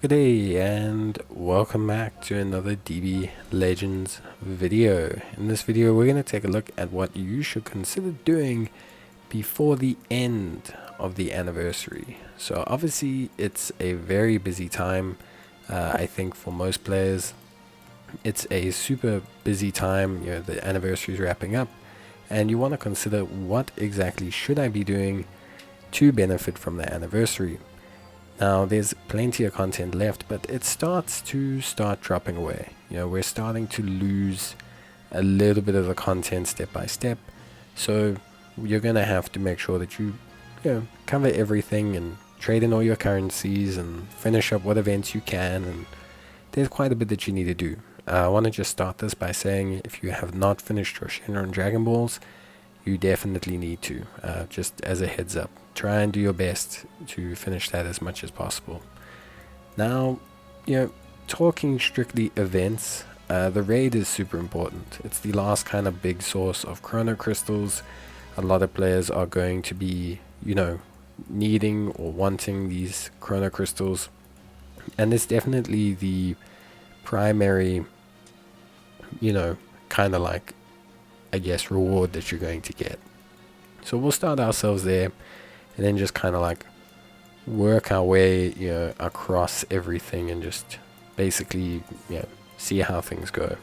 Good day and welcome back to another DB Legends video. In this video we're going to take a look at what you should consider doing before the end of the anniversary. So obviously it's a very busy time. I think for most players it's a super busy time. The anniversary is wrapping up and you want to consider what exactly should I be doing to benefit from the anniversary. Now there's plenty of content left, but it starts to dropping away. We're starting to lose a little bit of the content step by step. So you're going to have to make sure that you cover everything and trade in all your currencies and finish up what events you can. And there's quite a bit that you need to do. I want to just start this by saying if you have not finished your Shenron Dragon Balls, you definitely need to, just as a heads up. Try and do your best to finish that as much as possible. Now, talking strictly events, the raid is super important. It's the last kind of big source of chrono crystals. A lot of players are going to be, needing or wanting these chrono crystals. And it's definitely the primary, kind of like, I guess, reward that you're going to get. So we'll start ourselves there and then just kind of like work our way across everything and just basically see how things go.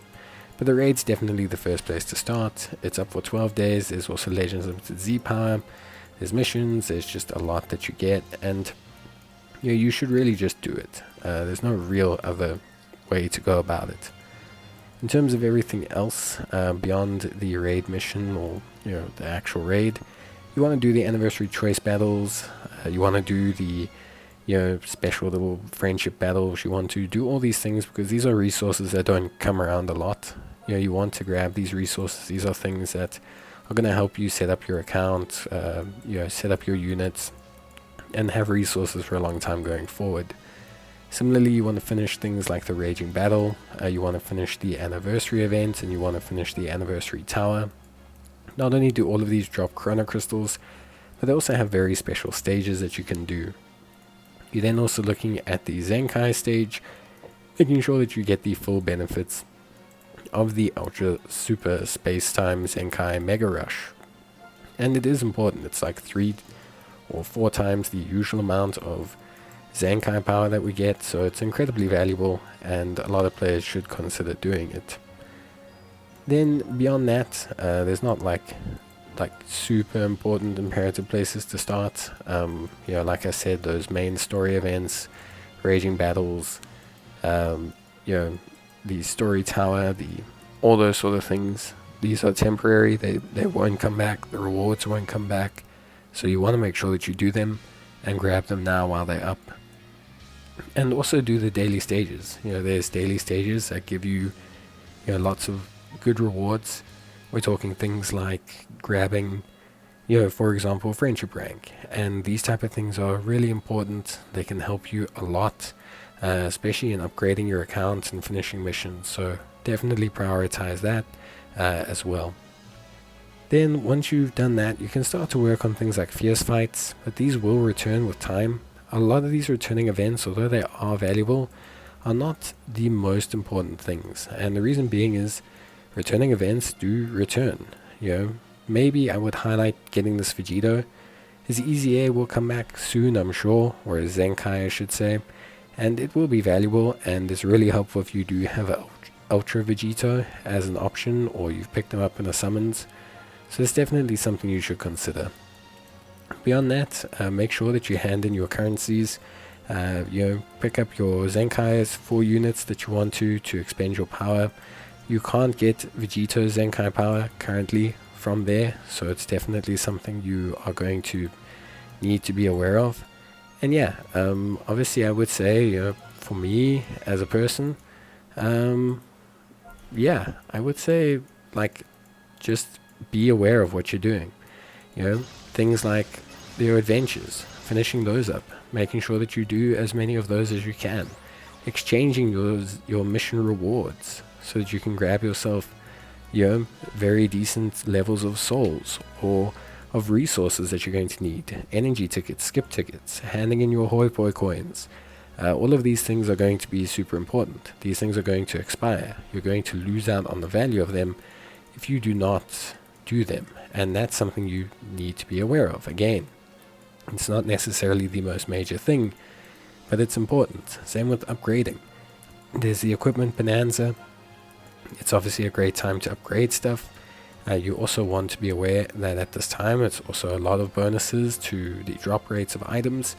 But the raid's definitely the first place to start. It's up for 12 days. There's also Legends Limited Z Power, there's missions, there's just a lot that you get, and you should really just do it. There's no real other way to go about it. In terms of everything else beyond the raid mission or the actual raid, you want to do the anniversary choice battles. You want to do the special little friendship battles. You want to do all these things because these are resources that don't come around a lot. You want to grab these resources. These are things that are going to help you set up your account, set up your units, and have resources for a long time going forward. Similarly, you want to finish things like the Raging Battle, you want to finish the Anniversary event, and you want to finish the Anniversary Tower. Not only do all of these drop Chrono Crystals, but they also have very special stages that you can do. You're then also looking at the Zenkai stage, making sure that you get the full benefits of the Ultra Super Space Time Zenkai Mega Rush. And it is important, it's like 3 or 4 times the usual amount of Zenkai power that we get, so it's incredibly valuable and a lot of players should consider doing it. Then beyond that, there's not like super important imperative places to start. Like I said, those main story events, Raging Battles, the Story Tower, all those sort of things. These are temporary, they won't come back, the rewards won't come back, so you want to make sure that you do them and grab them now while they're up. And also do the daily stages. There's daily stages that give you lots of good rewards. We're talking things like grabbing for example friendship rank, and these type of things are really important. They can help you a lot, especially in upgrading your account and finishing missions, so definitely prioritize that as well. Then once you've done that, you can start to work on things like fierce fights, but these will return with time. A lot of these returning events, although they are valuable, are not the most important things, and the reason being is returning events do return. Maybe I would highlight getting this Vegito. His EZA will come back soon, I'm sure, or his Zenkai I should say, and it will be valuable and is really helpful if you do have an Ultra Vegito as an option or you've picked them up in a summons. So it's definitely something you should consider. Beyond that, make sure that you hand in your currencies. Pick up your Zenkai's 4 units that you want to expend your power. You can't get Vegito Zenkai power currently from there, so it's definitely something you are going to need to be aware of. And obviously I would say, for me as a person, I would say just be aware of what you're doing. Things like your adventures, finishing those up, making sure that you do as many of those as you can, exchanging your mission rewards so that you can grab yourself very decent levels of souls or of resources that you're going to need, energy tickets, skip tickets, handing in your hoi poi coins, All of these things are going to be super important. These things are going to expire. You're going to lose out on the value of them if you do not do them. And that's something you need to be aware of. Again, it's not necessarily the most major thing, but it's important. Same with upgrading. There's the equipment bonanza. It's obviously a great time to upgrade stuff. You also want to be aware that at this time it's also a lot of bonuses to the drop rates of items,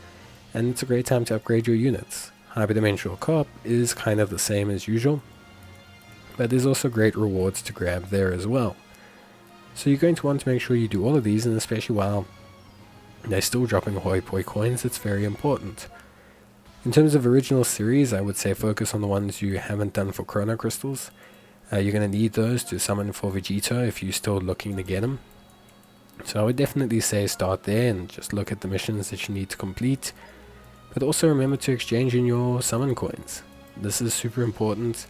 and it's a great time to upgrade your units. Hyperdimensional Co-op is kind of the same as usual, but there's also great rewards to grab there as well. So you're going to want to make sure you do all of these, and especially while they're still dropping hoi poi coins, it's very important. In terms of original series, I would say focus on the ones you haven't done for Chrono Crystals. You're going to need those to summon for Vegito if you're still looking to get them. So I would definitely say start there and just look at the missions that you need to complete. But also remember to exchange in your summon coins. This is super important.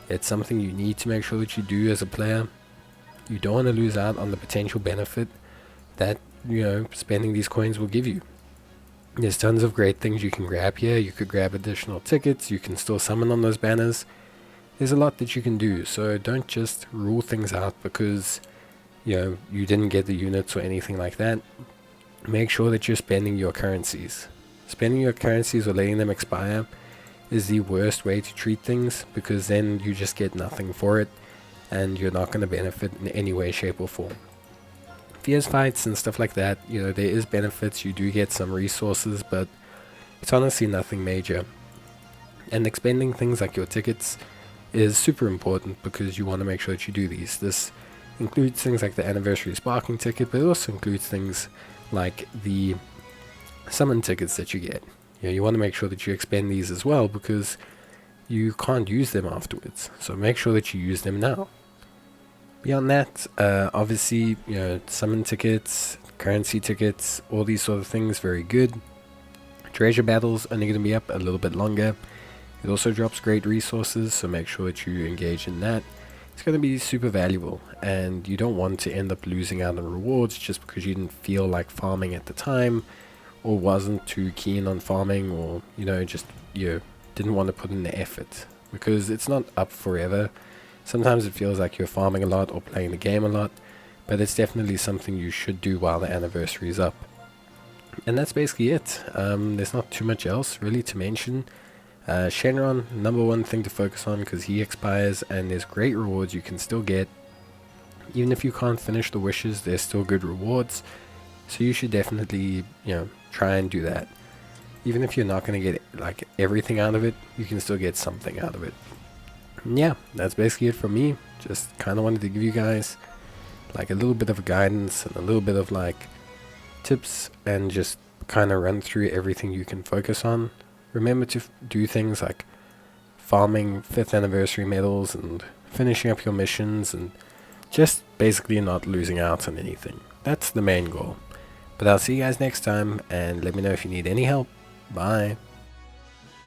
It's something you need to make sure that you do as a player. You don't want to lose out on the potential benefit that, spending these coins will give you. There's tons of great things you can grab here. You could grab additional tickets. You can still summon on those banners. There's a lot that you can do, so don't just rule things out because you didn't get the units or anything like that. Make sure that you're spending your currencies. Spending your currencies or letting them expire is the worst way to treat things, because then you just get nothing for it and you're not going to benefit in any way, shape or form. VS fights and stuff like that, there is benefits. You do get some resources, but it's honestly nothing major. And expending things like your tickets is super important because you want to make sure that you do these. This includes things like the anniversary sparking ticket, but it also includes things like the summon tickets that you get. You want to make sure that you expend these as well because you can't use them afterwards. So make sure that you use them now. Beyond that, obviously, summon tickets, currency tickets, all these sort of things, very good. Treasure battles only going to be up a little bit longer. It also drops great resources, so make sure that you engage in that. It's going to be super valuable, and you don't want to end up losing out on rewards just because you didn't feel like farming at the time, or wasn't too keen on farming, or just didn't want to put in the effort, because it's not up forever. Sometimes it feels like you're farming a lot or playing the game a lot, but it's definitely something you should do while the anniversary is up. And that's basically it. There's not too much else really to mention. Shenron, #1 thing to focus on because he expires and there's great rewards you can still get. Even if you can't finish the wishes, there's still good rewards. So you should definitely, try and do that. Even if you're not going to get like everything out of it, you can still get something out of it. And yeah, that's basically it for me. Just kind of wanted to give you guys like a little bit of guidance and a little bit of like tips and just kind of run through everything you can focus on. Remember to do things like farming 5th anniversary medals and finishing up your missions and just basically not losing out on anything. That's the main goal. But I'll see you guys next time, and let me know if you need any help. Bye.